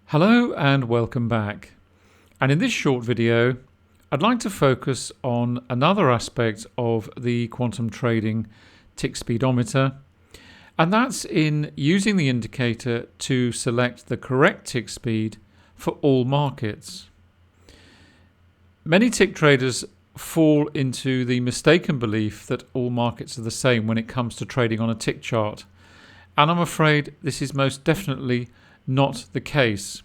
Hello and welcome back. And in this short video, I'd like to focus on another aspect of the quantum trading tick speedometer, and that's in using the indicator to select the correct tick speed for all markets. Many tick traders fall into the mistaken belief that all markets are the same when it comes to trading on a tick chart, and I'm afraid this is most definitely not the case.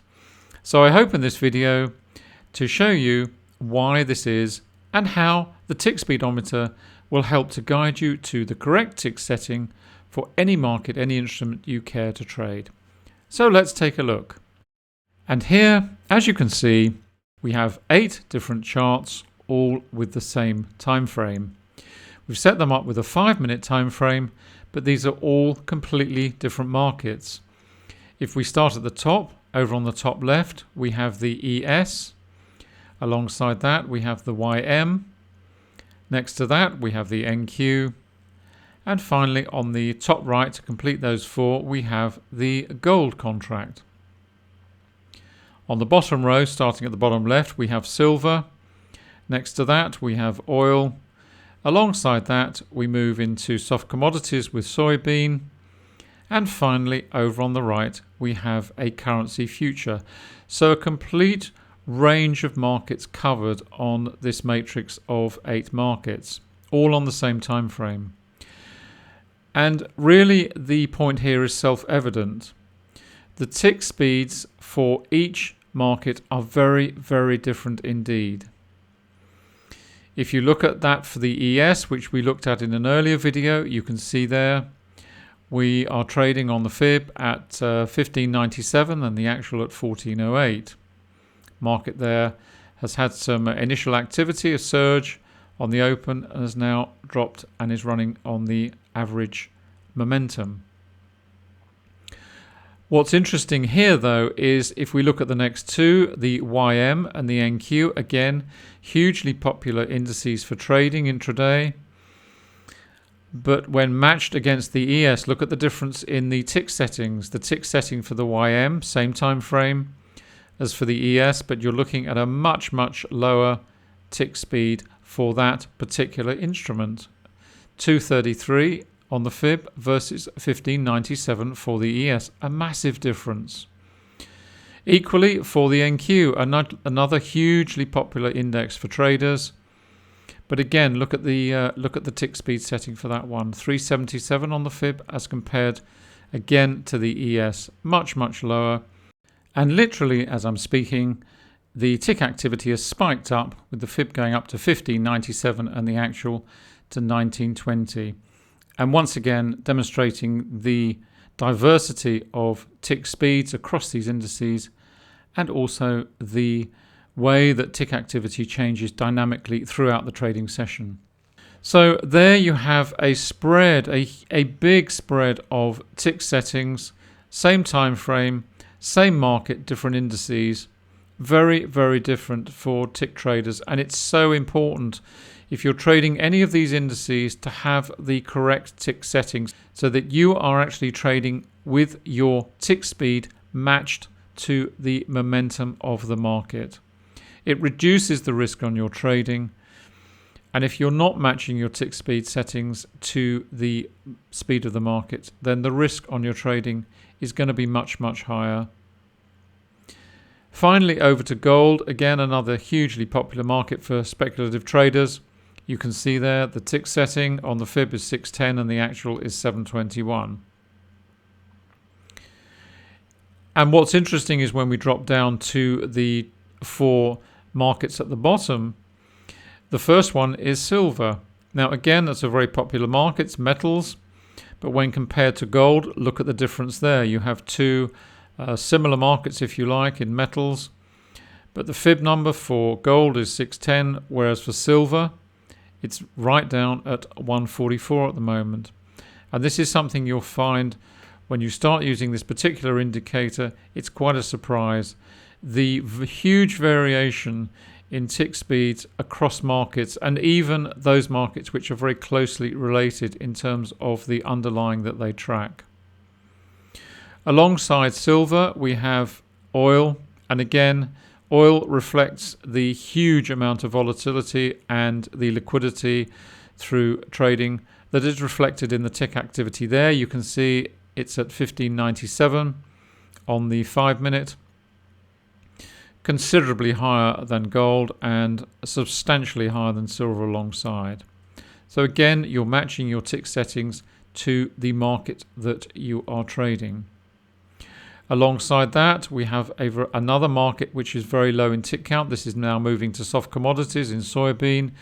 So I hope in this video to show you why this is and how the tick speedometer will help to guide you to the correct tick setting for any market, any instrument you care to trade. So let's take a look. And here, as you can see, we have 8 different charts, all with the same time frame. We've set them up with a 5-minute time frame, but these are all completely different markets. If we start at the top, over on the top left, we have the ES. Alongside that, we have the YM. Next to that, we have the NQ. And finally, on the top right, to complete those 4, we have the gold contract. On the bottom row, starting at the bottom left, we have silver. Next to that, we have oil. Alongside that, we move into soft commodities with soybean. And finally, over on the right, we have a currency future. So a complete range of markets covered on this matrix of 8 markets, all on the same time frame. And really, the point here is self-evident. The tick speeds for each market are very, very different indeed. If you look at that for the ES, which we looked at in an earlier video, you can see there we are trading on the fib at 15.97 and the actual at 14.08. Market there has had some initial activity, a surge on the open, and has now dropped and is running on the average momentum. What's interesting here though is if we look at the next 2, the YM and the NQ, again hugely popular indices for trading intraday. But when matched against the ES, look at the difference in the tick settings. The tick setting for the YM, same time frame as for the ES, but you're looking at a much, much lower tick speed for that particular instrument. 233 on the fib versus 1597 for the ES, a massive difference. Equally for the NQ, another hugely popular index for traders. But again, look at the tick speed setting for that one, 377 on the fib as compared again to the ES, much, much lower. And literally, as I'm speaking, the tick activity has spiked up with the fib going up to 1597 and the actual to 1920. And once again, demonstrating the diversity of tick speeds across these indices and also the way that tick activity changes dynamically throughout the trading session. So there you have a spread, a big spread of tick settings, same time frame, same market, different indices, very, very different for tick traders. And it's so important if you're trading any of these indices to have the correct tick settings so that you are actually trading with your tick speed matched to the momentum of the market. It reduces the risk on your trading. And if you're not matching your tick speed settings to the speed of the market, then the risk on your trading is going to be much, much higher. Finally, over to gold. Again, another hugely popular market for speculative traders. You can see there the tick setting on the fib is 610 and the actual is 721. And what's interesting is when we drop down to the 4 markets at the bottom, the first one is silver. Now again, that's a very popular market, it's metals, but when compared to gold, look at the difference there. You have 2 similar markets, if you like, in metals, but the fib number for gold is 610, whereas for silver it's right down at 144 at the moment. And this is something you'll find when you start using this particular indicator. It's quite a surprise. The huge variation in tick speeds across markets, and even those markets which are very closely related in terms of the underlying that they track. Alongside silver, we have oil. And again, oil reflects the huge amount of volatility and the liquidity through trading that is reflected in the tick activity there. You can see it's at 1597 on the 5-minute, considerably higher than gold and substantially higher than silver alongside. So again, you're matching your tick settings to the market that you are trading. Alongside that, we have another market which is very low in tick count. This is now moving to soft commodities in soybean.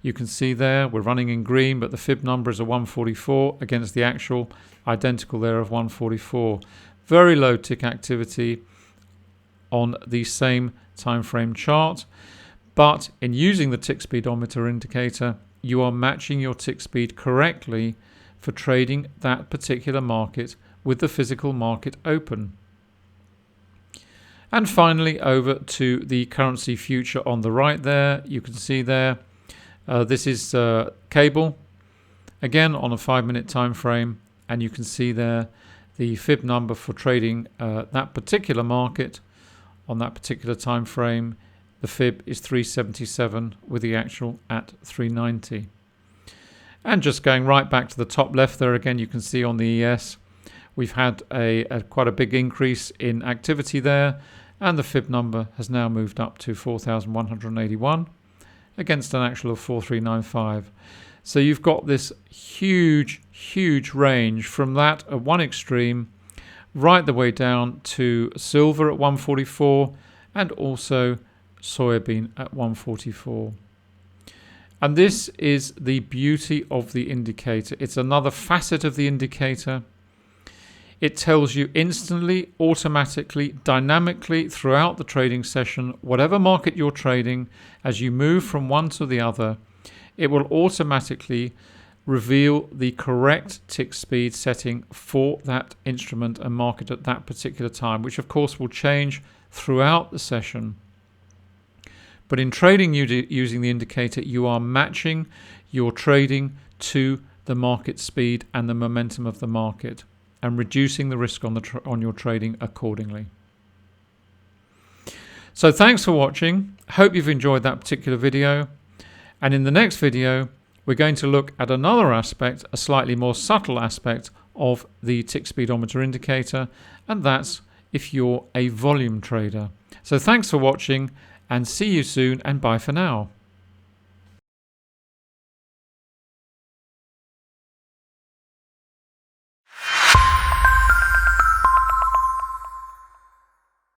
You can see there we're running in green, but the fib number is a 144 against the actual identical there of 144. Very low tick activity on the same time frame chart, but in using the tick speedometer indicator, you are matching your tick speed correctly for trading that particular market with the physical market open. And finally, over to the currency future on the right there. You can see there, this is cable, again on a 5-minute time frame, and you can see there the fib number for trading that particular market on that particular time frame. The fib is 377 with the actual at 390. And just going right back to the top left there again, you can see on the ES we've had quite a big increase in activity there, and the fib number has now moved up to 4,181 against an actual of 4,395. So you've got this huge range from that at one extreme right the way down to silver at 144 and also soybean at 144. And this is the beauty of the indicator. It's another facet of the indicator. It tells you instantly, automatically, dynamically throughout the trading session, whatever market you're trading, as you move from one to the other, it will automatically reveal the correct tick speed setting for that instrument and market at that particular time, which of course will change throughout the session. But in trading using the indicator, you are matching your trading to the market speed and the momentum of the market and reducing the risk on your trading accordingly. So thanks for watching. Hope you've enjoyed that particular video. And in the next video, we're going to look at another aspect, a slightly more subtle aspect of the tick speedometer indicator, and that's if you're a volume trader. So thanks for watching, and see you soon, and bye for now.